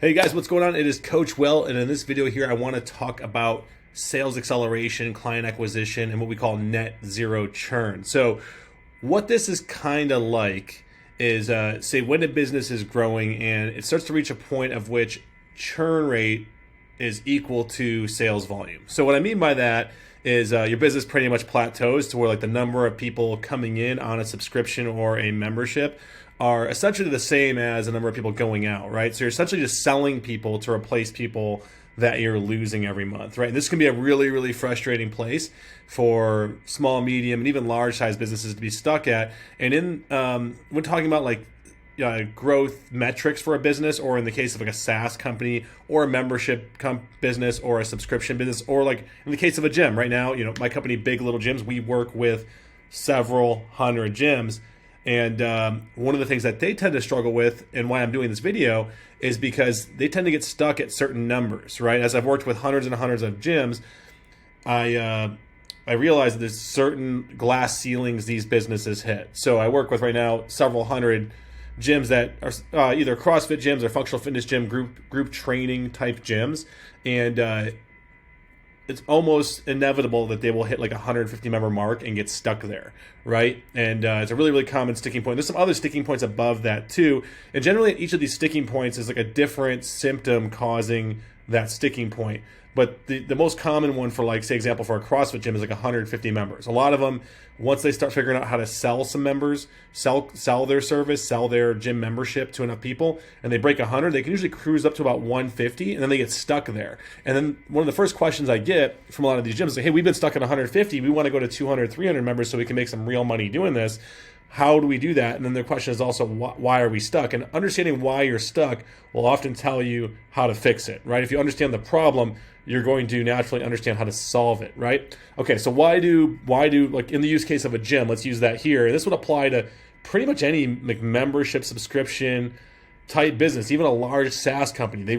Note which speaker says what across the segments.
Speaker 1: Hey guys, what's going on? It is Coach Will, and in this video here, I want to talk about sales acceleration, client acquisition, and what we call net zero churn. So, what this is kind of like is, say, when a business is growing and it starts to reach a point of which churn rate is equal to sales volume. So, what I mean by that is your business pretty much plateaus to where like the number of people coming in on a subscription or a membership are essentially the same as the number of people going out, right? So you're essentially just selling people to replace people that you're losing every month, right? And this can be a really, really frustrating place for small, medium, and even large size businesses to be stuck at. And when talking about like growth metrics for a business, or in the case of like a SaaS company or a membership business or a subscription business, or like in the case of a gym right now, my company, Big Little Gyms, we work with several hundred gyms. And one of the things that they tend to struggle with, and why I'm doing this video, is because they tend to get stuck at certain numbers, right? As I've worked with hundreds and hundreds of gyms, I realize that there's certain glass ceilings these businesses hit. So I work with right now several hundred gyms that are either CrossFit gyms or functional fitness gym, group training type gyms, and it's almost inevitable that they will hit like a 150 member mark and get stuck there, right? And it's a really, really common sticking point. There's some other sticking points above that too. And generally at each of these sticking points is like a different symptom causing that sticking point. But the most common one for, like, say, example, for a CrossFit gym is like 150 members. A lot of them, once they start figuring out how to sell some members, sell their service, sell their gym membership to enough people, and they break 100, they can usually cruise up to about 150, and then they get stuck there. And then one of the first questions I get from a lot of these gyms is like, hey, we've been stuck at 150. We want to go to 200, 300 members so we can make some real money doing this. How do we do that? And then the question is also, why are we stuck? And understanding why you're stuck will often tell you how to fix it, right? If you understand the problem, you're going to naturally understand how to solve it, right? Okay, so why do like in the use case of a gym, let's use that here. And this would apply to pretty much any like membership subscription type business, even a large SaaS company.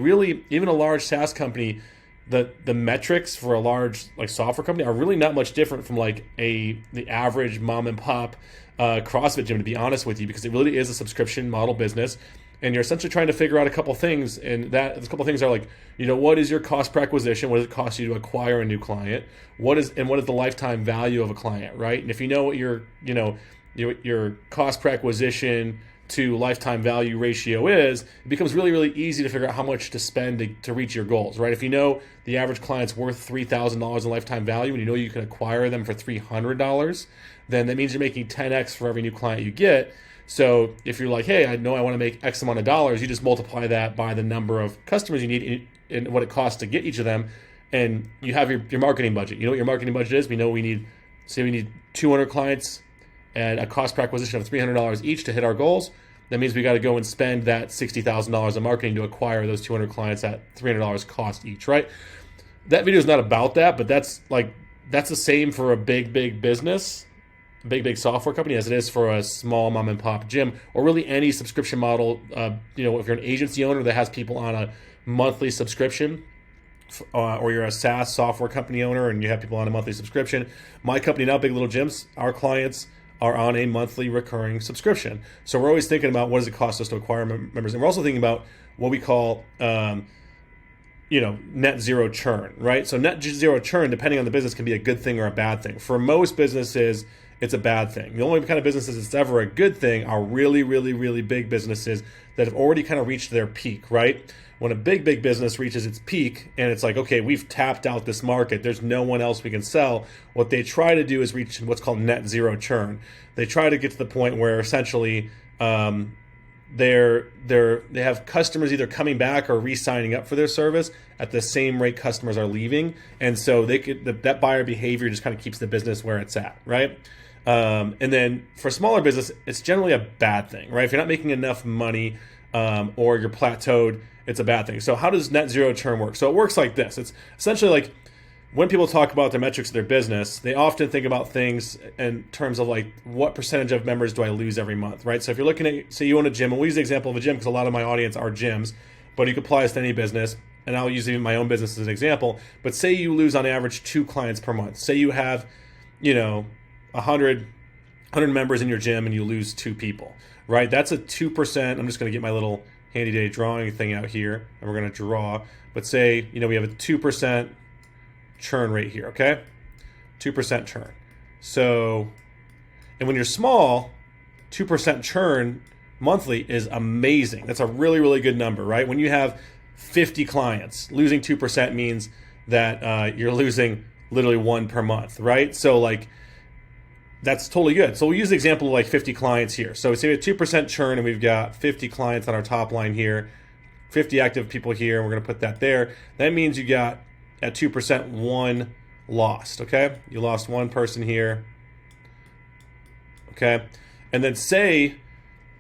Speaker 1: Even a large SaaS company, the metrics for a large like software company are really not much different from like the average mom and pop CrossFit gym, to be honest with you, because it really is a subscription model business. And you're essentially trying to figure out a couple things, and those couple things are like, what is your cost per acquisition? What does it cost you to acquire a new client? What is the lifetime value of a client, right? And if you know what your cost per acquisition to lifetime value ratio is, it becomes really, really easy to figure out how much to spend to reach your goals, right? If you know the average client's worth $3,000 in lifetime value, and you know you can acquire them for $300, then that means you're making 10x for every new client you get. So if you're like, hey, I know I want to make X amount of dollars, you just multiply that by the number of customers you need and what it costs to get each of them, and you have your marketing budget. You know what your marketing budget is? We need 200 clients at a cost per acquisition of $300 each to hit our goals. That means we got to go and spend that $60,000 in marketing to acquire those 200 clients at $300 cost each, right? That video is not about that, but that's the same for a big business, big software company, as it is for a small mom and pop gym, or really any subscription model. If you're an agency owner that has people on a monthly subscription, or you're a SaaS software company owner and you have people on a monthly subscription. My company now, Big Little Gyms, our clients are on a monthly recurring subscription. So we're always thinking about what does it cost us to acquire members, and we're also thinking about what we call net zero churn, right? So net zero churn, depending on the business, can be a good thing or a bad thing. For most businesses, it's a bad thing. The only kind of businesses it's ever a good thing are really, really, really big businesses that have already kind of reached their peak, right? When a big business reaches its peak and it's like, okay, we've tapped out this market, there's no one else we can sell, what they try to do is reach what's called net zero churn. They try to get to the point where essentially they have customers either coming back or re-signing up for their service at the same rate customers are leaving, and so that buyer behavior just kind of keeps the business where it's at, right? And then for smaller business, it's generally a bad thing, right? If you're not making enough money or you're plateaued, it's a bad thing. So how does net zero churn work? So it works like this. It's essentially like when people talk about the metrics of their business, they often think about things in terms of like, what percentage of members do I lose every month, right? So if you're looking at, say you own a gym, and we'll use the example of a gym because a lot of my audience are gyms, but you can apply this to any business, and I'll use even my own business as an example. But say you lose on average 2 clients per month. Say you have, 100 members in your gym and you lose 2 people, right? That's a 2%. I'm just going to get my little handy day drawing thing out here, and we're going to draw. But say, we have a 2% churn rate here, okay? 2% churn. So, and when you're small, 2% churn monthly is amazing. That's a really, really good number, right? When you have 50 clients, losing 2% means that you're losing literally one per month, right? So like, that's totally good. So we'll use the example of like 50 clients here. So say we have 2% churn and we've got 50 clients on our top line here, 50 active people here, and we're going to put that there. That means you got, at 2%, one lost, okay? You lost one person here, okay? And then say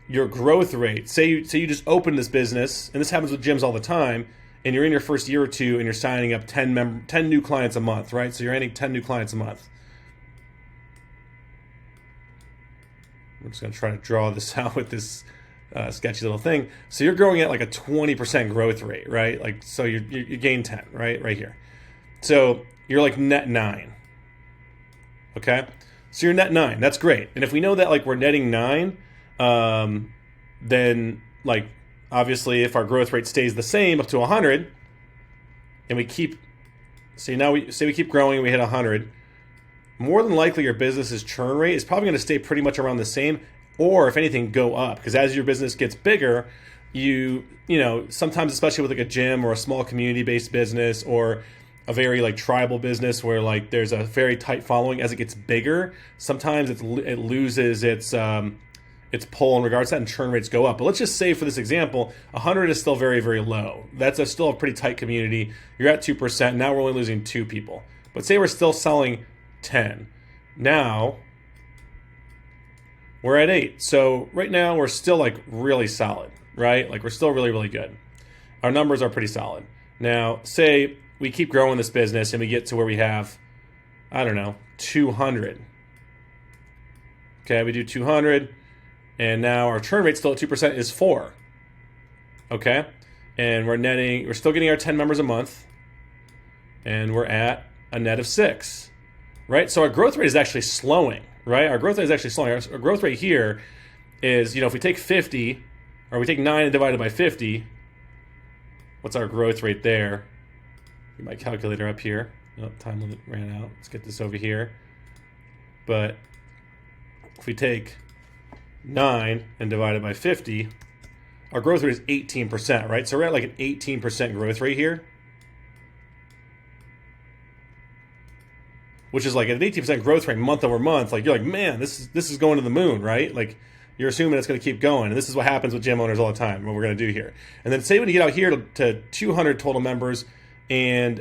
Speaker 1: your growth rate, say you just opened this business, and this happens with gyms all the time, and you're in your first year or two and you're signing up 10 new clients a month, right? So you're adding 10 new clients a month. I'm just going to try to draw this out with this sketchy little thing. So you're growing at like a 20% growth rate, right? Like, so you gain 10, right here. So you're like net 9, okay? So you're net 9, that's great. And if we know that like we're netting 9, then like obviously if our growth rate stays the same up to 100, and we keep, we keep growing and we hit 100, more than likely your business's churn rate is probably going to stay pretty much around the same, or if anything, go up. Because as your business gets bigger, you know, sometimes, especially with like a gym or a small community-based business or a very like tribal business where like there's a very tight following, as it gets bigger, sometimes it loses its pull in regards to that, and churn rates go up. But let's just say for this example, 100 is still very, very low. That's still a pretty tight community. You're at 2%. Now we're only losing 2 people. But say we're still selling 10. Now we're at 8. So right now we're still like really solid, right? Like we're still really, really good. Our numbers are pretty solid. Now say we keep growing this business and we get to where we have, I don't know, 200. Okay, we do 200, and now our churn rate still at 2% is 4. Okay, and we're still getting our 10 members a month, and we're at a net of 6. Right? So our growth rate is actually slowing, right? Our growth rate is actually slowing. Our growth rate here is, if we take 50, or we take 9 and divide it by 50, what's our growth rate there? Get my calculator up here. Oh, time limit ran out. Let's get this over here. But if we take 9 and divide it by 50, our growth rate is 18%, right? So we're at like an 18% growth rate here, which is like an 18% growth rate month over month. Like you're like, man, this is going to the moon, right? Like you're assuming it's going to keep going. And this is what happens with gym owners all the time, what we're going to do here. And then say when you get out here to 200 total members and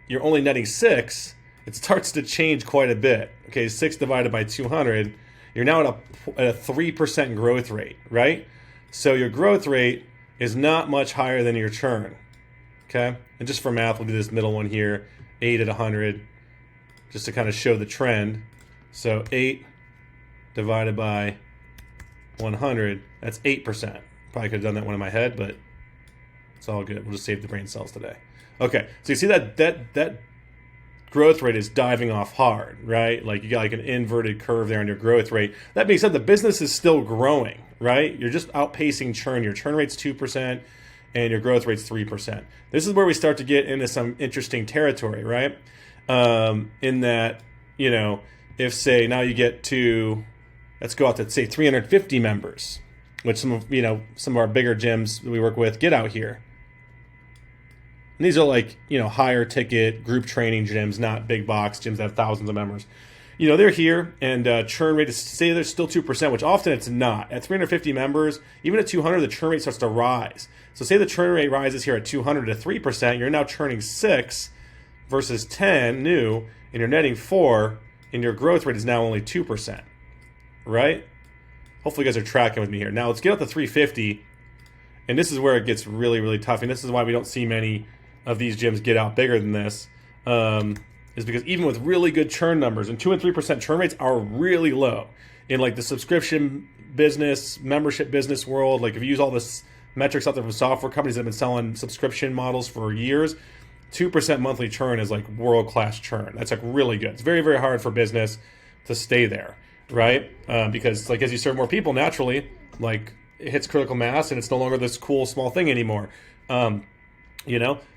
Speaker 1: you're only netting 6, it starts to change quite a bit. Okay, 6 divided by 200, you're now at a 3% growth rate, right? So your growth rate is not much higher than your churn, okay? And just for math, we'll do this middle one here, 8 at 100, just to kind of show the trend. So 8 divided by 100, that's 8%. Probably could have done that one in my head, but it's all good. We'll just save the brain cells today. Okay, so you see that growth rate is diving off hard, right? Like you got like an inverted curve there on your growth rate. That being said, the business is still growing, right? You're just outpacing churn. Your churn rate's 2% and your growth rate's 3%. This is where we start to get into some interesting territory, right? In that, if say now you get to, let's go out to say 350 members, which some of our bigger gyms that we work with get out here. And these are like, higher ticket group training gyms, not big box gyms that have thousands of members. They're here, and churn rate is, say there's still 2%, which often it's not. At 350 members, even at 200, the churn rate starts to rise. So say the churn rate rises here at 200 to 3%, you're now churning 6 versus 10 new, and you're netting 4, and your growth rate is now only 2%, right? Hopefully you guys are tracking with me here. Now let's get up to 350, and this is where it gets really, really tough, and this is why we don't see many of these gyms get out bigger than this, is because even with really good churn numbers, and 2 and 3% churn rates are really low. In like the subscription business, membership business world, like if you use all this metrics out there from software companies that have been selling subscription models for years, 2% monthly churn is like world-class churn. That's like really good. It's very, very hard for business to stay there, right? Because like as you serve more people, naturally, like it hits critical mass and it's no longer this cool small thing anymore. But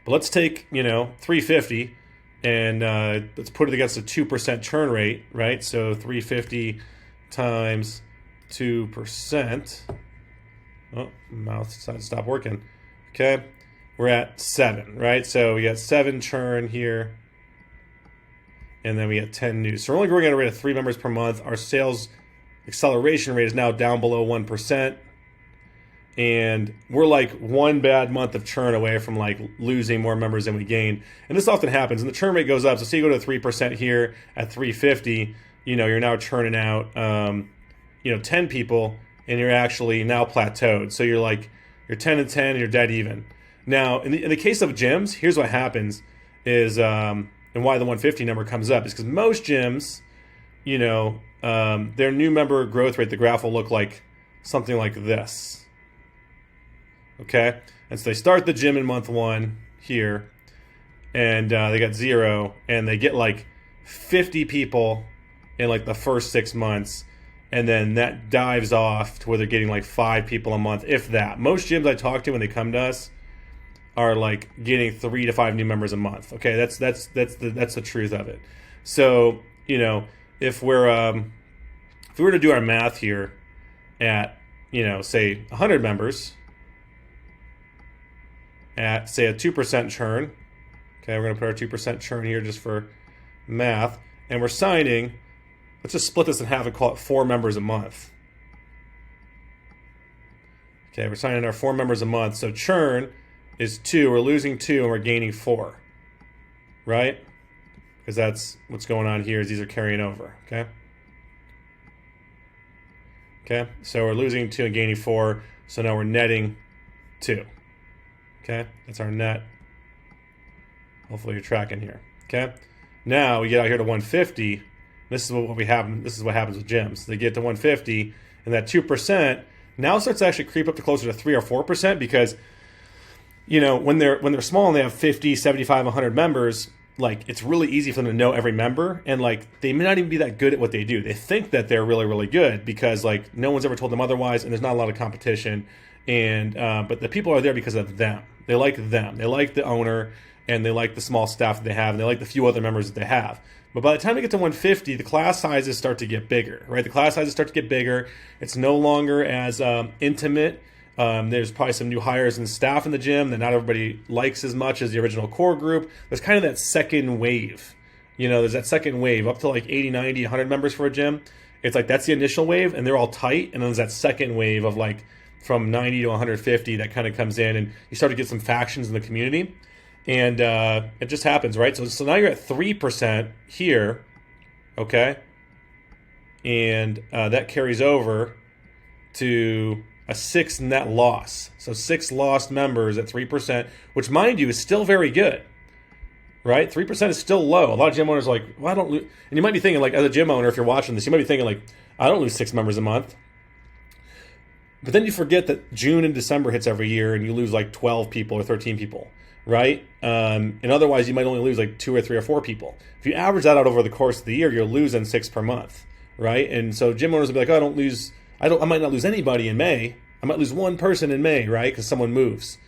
Speaker 1: let's take 350 and let's put it against a 2% churn rate, right? So 350 times 2%. Oh, mouse decided to stop working. Okay, we're at 7, right? So we got 7 churn here, and then we got 10 new. So we're only growing at a rate of 3 members per month. Our sales acceleration rate is now down below 1%. And we're like one bad month of churn away from like losing more members than we gain. And this often happens, and the churn rate goes up. So say you go to 3% here at 350, you're now churning out, 10 people, and you're actually now plateaued. So you're 10 and 10, and you're dead even. Now, in the case of gyms, here's what happens is, and why the 150 number comes up is because most gyms, their new member growth rate, the graph will look like something like this. Okay, and so they start the gym in month 1 here, and they got 0, and they get like 50 people in like the first 6 months, and then that dives off to where they're getting like 5 people a month, if that. Most gyms I talk to when they come to us are like getting 3 to 5 new members a month. Okay, that's the truth of it. So if we were to do our math here at say 100 members. At, say, a 2% churn. Okay, we're going to put our 2% churn here just for math. And we're signing, let's just split this in half and call it 4 members a month. Okay, we're signing our 4 members a month. So churn is 2. We're losing 2 and we're gaining 4. Right? Because that's what's going on here is these are carrying over. Okay? Okay, so we're losing 2 and gaining 4. So now we're netting 2. Okay, that's our net. Hopefully you're tracking here. Okay, now we get out here to 150. This is what happens with gyms. They get to 150, and that 2% now starts to actually creep up to closer to 3 or 4% because when they're small and they have 50, 75, 100 members, like it's really easy for them to know every member, and like they may not even be that good at what they do. They think that they're really, really good because like no one's ever told them otherwise, and there's not a lot of competition. And but the people are there because of them. They like them. They like the owner, and they like the small staff that they have, and they like the few other members that they have. But by the time they get to 150, the class sizes start to get bigger, right? The class sizes start to get bigger. It's no longer as intimate. There's probably some new hires and staff in the gym that not everybody likes as much as the original core group. There's kind of that second wave. There's that second wave up to like 80, 90, 100 members for a gym. It's like that's the initial wave, and they're all tight. And then there's that second wave of like from 90 to 150 that kind of comes in, and you start to get some factions in the community, and it just happens, right? So now you're at 3% here, okay, and that carries over to a 6 net loss. So 6 lost members at 3%, which mind you is still very good, right? 3% is still low. A lot of gym owners are like, well, I don't lose, and you might be thinking like, as a gym owner, if you're watching this, you might be thinking like, I don't lose 6 members a month. But then you forget that June and December hits every year and you lose like 12 people or 13 people, right? And otherwise you might only lose like 2 or 3 or 4 people. If you average that out over the course of the year, you're losing 6 per month, right? And so gym owners will be like, oh, I might not lose anybody in May. I might lose 1 person in May, right? Because someone moves.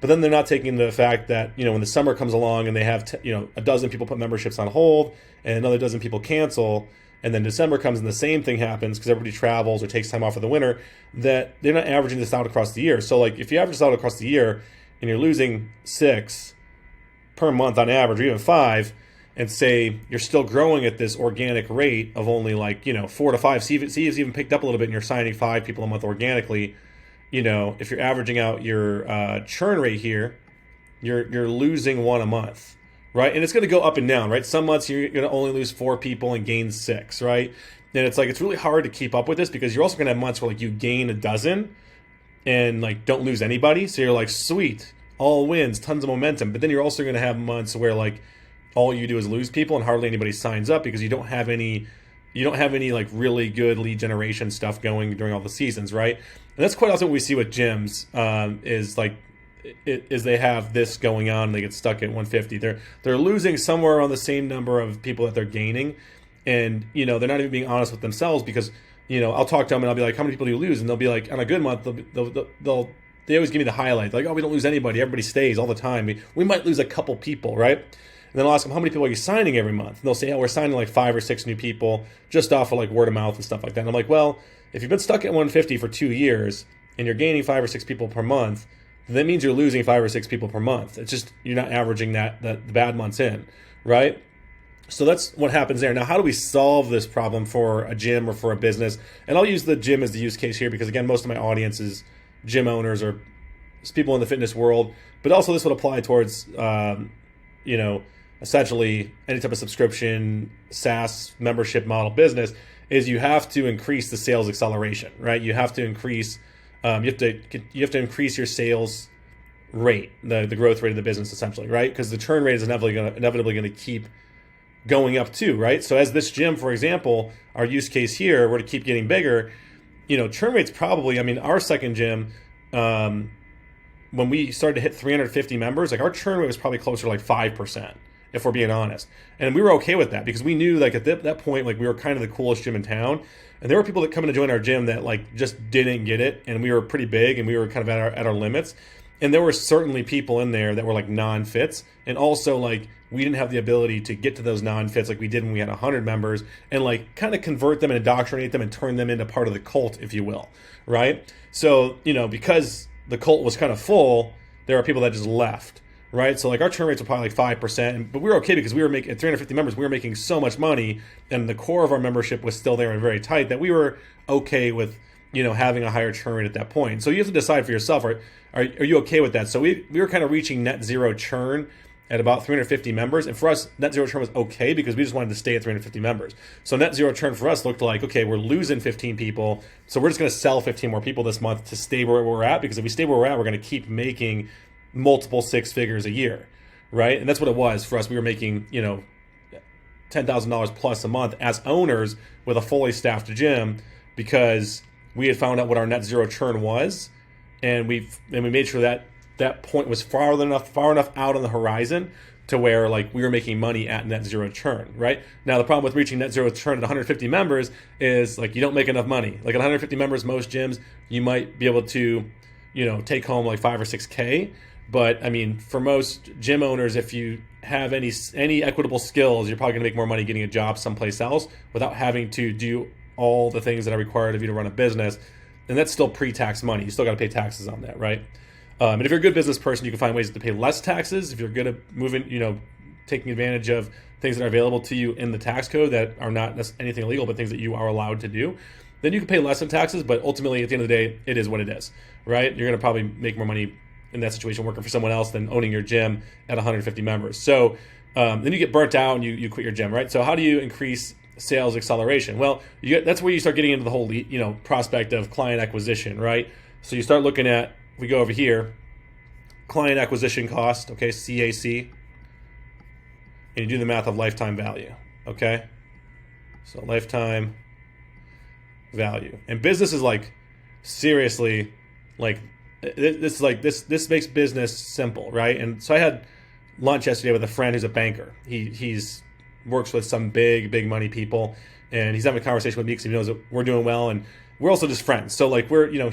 Speaker 1: But then they're not taking the fact that, when the summer comes along and they have, a dozen people put memberships on hold and another dozen people cancel, and then December comes and the same thing happens because everybody travels or takes time off for the winter, that they're not averaging this out across the year. So like if you average this out across the year and you're losing 6 per month on average, or even 5, and say you're still growing at this organic rate of only like, 4 to 5, see if it's even picked up a little bit and you're signing 5 people a month organically, if you're averaging out your churn rate here, you're losing 1 a month. Right, and it's going to go up and down, right? Some months you're going to only lose 4 people and gain 6, right? And it's like it's really hard to keep up with this because you're also going to have months where like you gain a dozen and like don't lose anybody. So you're like, sweet, all wins, tons of momentum. But then you're also going to have months where like all you do is lose people and hardly anybody signs up because you don't have any like really good lead generation stuff going during all the seasons, right? And that's quite often what we see with gyms is like. Is they have this going on and they get stuck at 150. They're losing somewhere around the same number of people that they're gaining, and they're not even being honest with themselves because I'll talk to them and I'll be like, how many people do you lose? And they'll be like, on a good month, they always give me the highlight. They're like, oh, we don't lose anybody. Everybody stays all the time. We might lose a couple people, right? And then I'll ask them, how many people are you signing every month? And they'll say, oh, we're signing like 5 or 6 new people just off of like word of mouth and stuff like that. And I'm like, well, if you've been stuck at 150 for 2 years and you're gaining 5 or 6 people per month, that means you're losing 5 or 6 people per month. It's just you're not averaging the bad months in, right? So that's what happens there. Now, how do we solve this problem for a gym or for a business? And I'll use the gym as the use case here because, again, most of my audience is gym owners or people in the fitness world. But also this would apply towards, essentially any type of subscription, SaaS, membership model business, is you have to increase the sales acceleration, right? You have to increase, you have to increase your sales rate, the growth rate of the business, essentially, right? Because the churn rate is inevitably going to keep going up too, right? So as this gym, for example, our use case here, were to keep getting bigger, churn rate's probably, our second gym, when we started to hit 350 members, like our churn rate was probably closer to like 5%, if we're being honest. And we were okay with that because we knew like at that point, like we were kind of the coolest gym in town. And there were people that come in to join our gym that like just didn't get it. And we were pretty big and we were kind of at our limits. And there were certainly people in there that were like non-fits. And also like we didn't have the ability to get to those non-fits like we did when we had 100 members and like kind of convert them and indoctrinate them and turn them into part of the cult, if you will, right? So, because the cult was kind of full, there are people that just left, right? So like our churn rates were probably like 5%, but we were okay because we were making, at 350 members, we were making so much money and the core of our membership was still there and very tight that we were okay with, having a higher churn rate at that point. So you have to decide for yourself, are you okay with that? So we were kind of reaching net zero churn at about 350 members. And for us, net zero churn was okay because we just wanted to stay at 350 members. So net zero churn for us looked like, okay, we're losing 15 people. So we're just going to sell 15 more people this month to stay where we're at. Because if we stay where we're at, we're going to keep making multiple 6 figures a year, right? And that's what it was for us. We were making, $10,000 plus a month as owners with a fully staffed gym because we had found out what our net zero churn was. And we made sure that that point was far enough out on the horizon to where like we were making money at net zero churn, right? Now the problem with reaching net zero churn at 150 members is like you don't make enough money. Like at 150 members, most gyms you might be able to, take home like 5 or 6K. But for most gym owners, if you have any equitable skills, you're probably gonna make more money getting a job someplace else without having to do all the things that are required of you to run a business. And that's still pre-tax money. You still got to pay taxes on that, right? And if you're a good business person, you can find ways to pay less taxes. If you're good at moving, taking advantage of things that are available to you in the tax code that are not anything illegal, but things that you are allowed to do, then you can pay less in taxes. But ultimately, at the end of the day, it is what it is, right? You're going to probably make more money in that situation working for someone else than owning your gym at 150 members. So then you get burnt out and you quit your gym, right? So how do you increase sales acceleration? Well, that's where you start getting into the whole, prospect of client acquisition, right? So you start looking at, if we go over here, client acquisition cost, okay, CAC, and you do the math of lifetime value, okay? So lifetime value. And business is like, seriously, like, this makes business simple, right? And so I had lunch yesterday with a friend who's a banker. He's works with some big money people, and he's having a conversation with me because he knows that we're doing well, and we're also just friends. So like we're having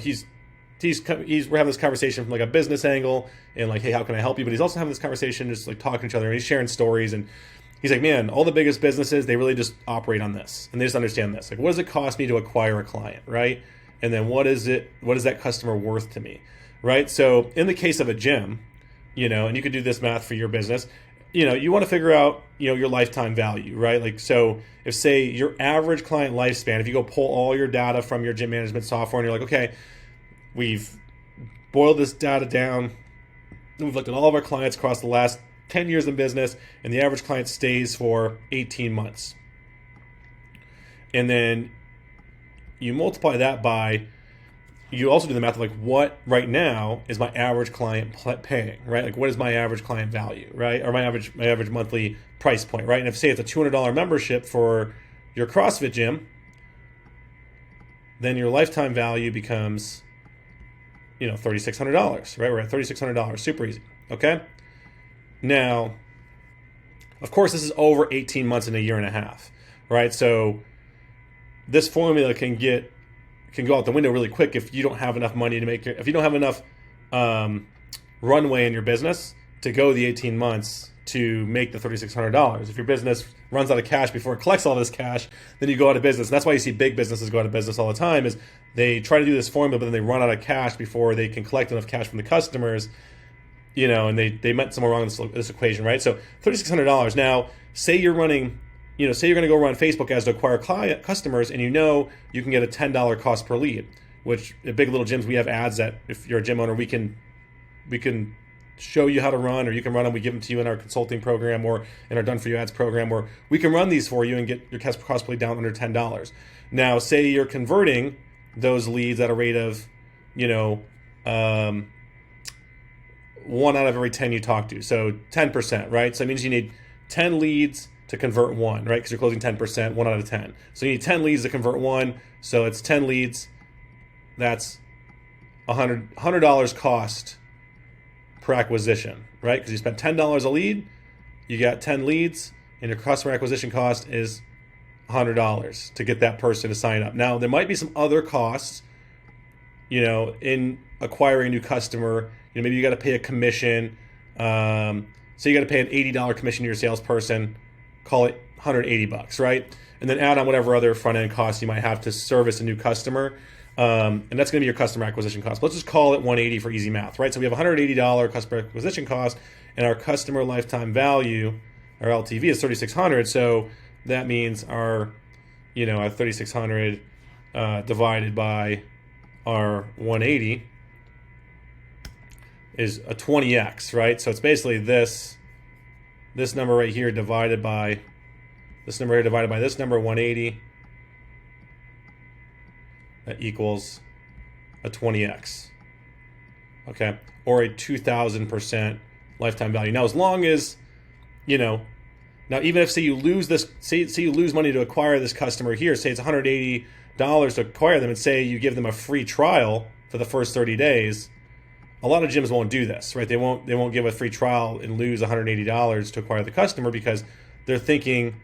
Speaker 1: this conversation from like a business angle and like, hey, how can I help you? But he's also having this conversation just like talking to each other, and he's sharing stories, and he's like, man, all the biggest businesses, they really just operate on this, and they just understand this. Like, what does it cost me to acquire a client, right? And then what is that customer worth to me, right? So in the case of a gym, and you could do this math for your business, you want to figure out, your lifetime value, right? Like, so if say your average client lifespan, if you go pull all your data from your gym management software and you're like, okay, we've boiled this data down, we've looked at all of our clients across the last 10 years in business, and the average client stays for 18 months. And then you multiply that by, you also do the math of like, what right now is my average client paying, right? Like, what is my average client value, right? Or my average monthly price point, right? And if say it's a $200 membership for your CrossFit gym, then your lifetime value becomes, $3,600, right? We're at $3,600, super easy, okay? Now, of course, this is over 18 months and a year and a half, right? So this formula can go out the window really quick if you don't have enough money to make if you don't have enough runway in your business to go the 18 months to make the $3,600. If your business runs out of cash before it collects all this cash, then you go out of business. And that's why you see big businesses go out of business all the time, is they try to do this formula, but then they run out of cash before they can collect enough cash from the customers, and they met somewhere wrong in this equation, right? So $3,600. Now, say you're running, say you're going to go run Facebook ads to acquire customers, and you can get a $10 cost per lead, which at Big Little Gyms, we have ads that if you're a gym owner, we can show you how to run, or you can run them. We give them to you in our consulting program or in our Done For You Ads program, where we can run these for you and get your cost per lead down under $10. Now, say you're converting those leads at a rate of, 1 out of every 10 you talk to. So 10%, right? So that means you need 10 leads to convert 1, right? Because you're closing 10%, 1 out of 10. So you need 10 leads to convert 1. So it's 10 leads. That's $100 cost per acquisition, right? Because you spent $10 a lead, you got 10 leads, and your customer acquisition cost is $100 to get that person to sign up. Now, there might be some other costs, in acquiring a new customer. Maybe you got to pay a commission. So you got to pay an $80 commission to your salesperson, call it $180, right? And then add on whatever other front end costs you might have to service a new customer. And that's going to be your customer acquisition cost. Let's just call it $180 for easy math, right? So we have $180 customer acquisition cost, and our customer lifetime value, our LTV, is $3,600. So that means our $3,600 divided by our 180 is a 20x, right? So it's basically this number right here divided by this number here divided by this number, 180. That equals a 20x, okay, or a 2,000% lifetime value. Now, as long as, now even if say you lose money to acquire this customer here, say it's $180 to acquire them, and say you give them a free trial for the first 30 days, a lot of gyms won't do this, right? They won't give a free trial and lose $180 to acquire the customer, because they're thinking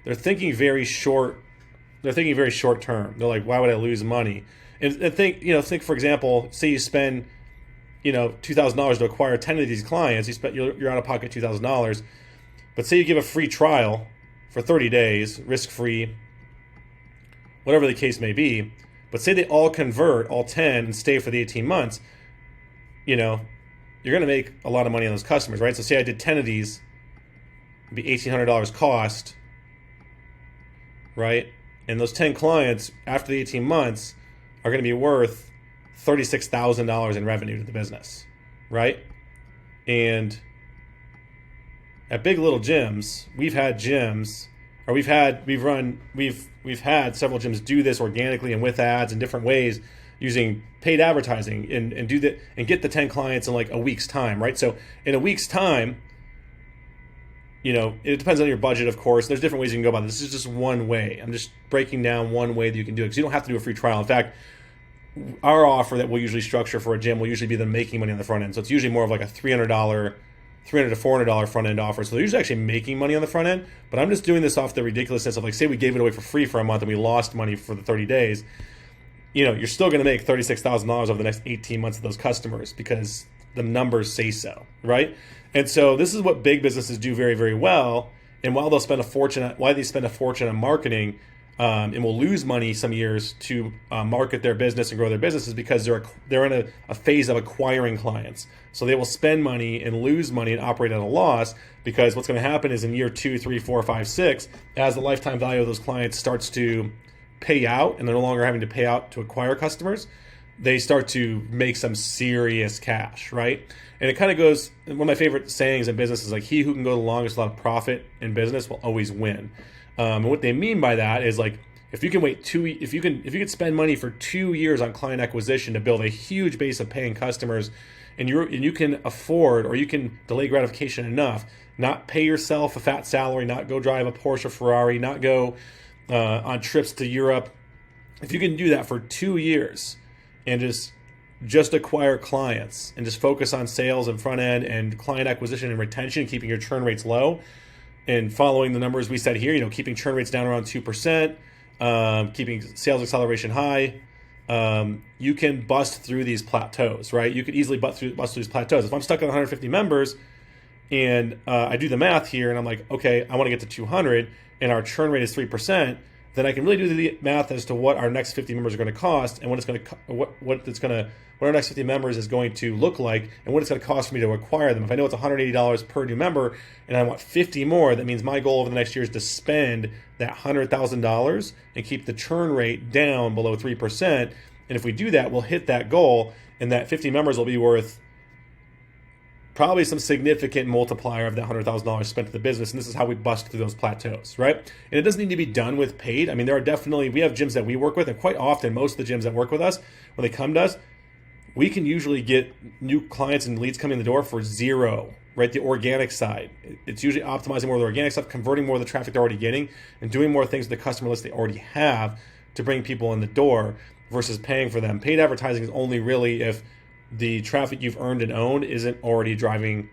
Speaker 1: very short. They're thinking very short term. They're like, why would I lose money? And think for example, say you spend, $2,000 to acquire 10 of these clients. You're out of pocket $2,000, but say you give a free trial for 30 days, risk free, whatever the case may be. But say they all convert, all 10, and stay for the 18 months. You're going to make a lot of money on those customers, right? So say I did 10 of these, it'd be $1,800 cost, right? And those 10 clients, after the 18 months, are going to be worth $36,000 in revenue to the business, right? And at Big Little Gyms, we've had several gyms do this organically and with ads in different ways, using paid advertising and do that and get the 10 clients in like a week's time, right? So in a week's time, it depends on your budget, of course. There's different ways you can go about this. This is just one way. I'm just breaking down one way that you can do it, because you don't have to do a free trial. In fact, our offer that we'll usually structure for a gym will usually be them making money on the front end. So it's usually more of like a $300 to $400 front end offer. So they're usually actually making money on the front end. But I'm just doing this off the ridiculousness of, like, say we gave it away for free for a month and we lost money for the 30 days. You're still going to make $36,000 over the next 18 months of those customers, because the numbers say so, right? And so this is what big businesses do very, very well. And while they spend a fortune on marketing, and will lose money some years to market their business and grow their businesses, because they're in a phase of acquiring clients. So they will spend money and lose money and operate at a loss, because what's going to happen is in year 2, 3, 4, 5, 6, as the lifetime value of those clients starts to pay out, and they're no longer having to pay out to acquire customers, they start to make some serious cash, right? And it kind of goes, one of my favorite sayings in business is like, he who can go the longest without a profit in business will always win. And what they mean by that is, like, if you can spend money for 2 years on client acquisition to build a huge base of paying customers, and you can afford, or you can delay gratification enough, not pay yourself a fat salary, not go drive a Porsche, Ferrari, not go on trips to Europe. If you can do that for 2 years and just acquire clients and just focus on sales and front end and client acquisition and retention, keeping your churn rates low, and following the numbers we said here, keeping churn rates down around 2%, keeping sales acceleration high, you can bust through these plateaus, right? You could easily bust through these plateaus. If I'm stuck at 150 members and I do the math here and I'm like, okay, I want to get to 200 and our churn rate is 3%, then I can really do the math as to what our next 50 members are going to cost and what our next 50 members is going to look like and what it's going to cost for me to acquire them. If I know it's $180 per new member and I want 50 more, that means my goal over the next year is to spend that $100,000 and keep the churn rate down below 3%. And if we do that, we'll hit that goal, and that 50 members will be worth probably some significant multiplier of that $100,000 spent to the business. And this is how we bust through those plateaus, right? And it doesn't need to be done with paid. I mean, there are definitely, we have gyms that we work with, and quite often, most of the gyms that work with us, when they come to us, we can usually get new clients and leads coming in the door for zero, right? The organic side. It's usually optimizing more of the organic stuff, converting more of the traffic they're already getting, and doing more things with the customer list they already have to bring people in the door versus paying for them. Paid advertising is only really if the traffic you've earned and owned isn't already driving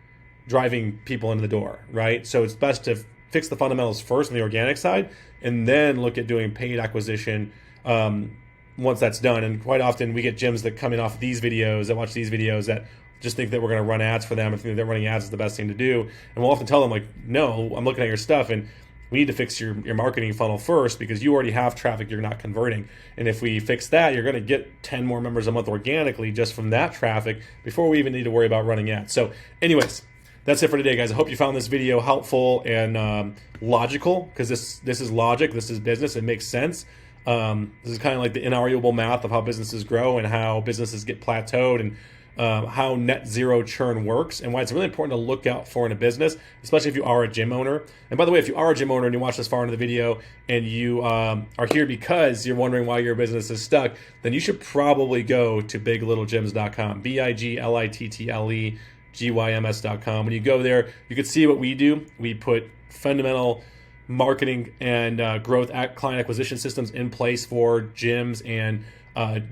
Speaker 1: people into the door, right? So it's best to fix the fundamentals first on the organic side and then look at doing paid acquisition once that's done. And quite often we get gyms that come in off these videos, that watch these videos, that just think that we're going to run ads for them and think that running ads is the best thing to do. And we'll often tell them, like, no, I'm looking at your stuff and we need to fix your marketing funnel first because you already have traffic you're not converting. And if we fix that, you're going to get 10 more members a month organically just from that traffic before we even need to worry about running ads. So anyways, that's it for today, guys. I hope you found this video helpful and logical, because this is logic, this is business, it makes sense. This is kind of like the inarguable math of how businesses grow and how businesses get plateaued, and how net zero churn works, and why it's really important to look out for in a business, especially if you are a gym owner. And by the way, if you are a gym owner and you watch this far into the video and you are here because you're wondering why your business is stuck, then you should probably go to biglittlegyms.com, biglittleGyms.com. When you go there, you can see what we do. We put fundamental marketing and growth client acquisition systems in place for gyms, and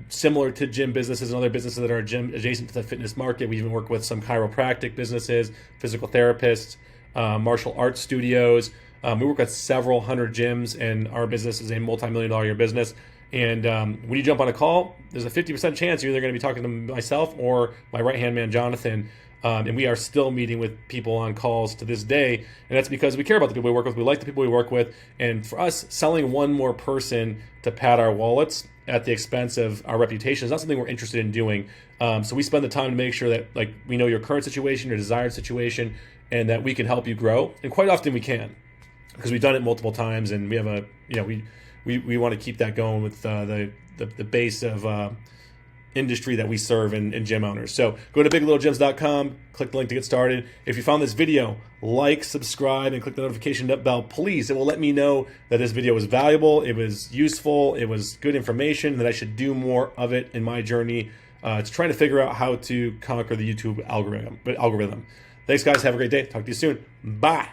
Speaker 1: similar to gym businesses and other businesses that are adjacent to the fitness market. We even work with some chiropractic businesses, physical therapists, martial arts studios. We work with several hundred gyms, and our business is a multi-million-dollar a year business. And when you jump on a call, there's a 50% chance you're either going to be talking to myself or my right-hand man, Jonathan. And we are still meeting with people on calls to this day. And that's because we care about the people we work with. We like the people we work with. And for us, selling one more person to pad our wallets at the expense of our reputation is not something we're interested in doing. So we spend the time to make sure that, like, we know your current situation, your desired situation, and that we can help you grow. And quite often we can, because we've done it multiple times, and we have we want to keep that going with the base of industry that we serve in gym owners. So go to biglittlegyms.com, click the link to get started. If you found this video, like, subscribe, and click the notification bell, please. It will let me know that this video was valuable, it was useful, it was good information, that I should do more of it in my journey to trying to figure out how to conquer the YouTube algorithm. Thanks, guys. Have a great day. Talk to you soon. Bye.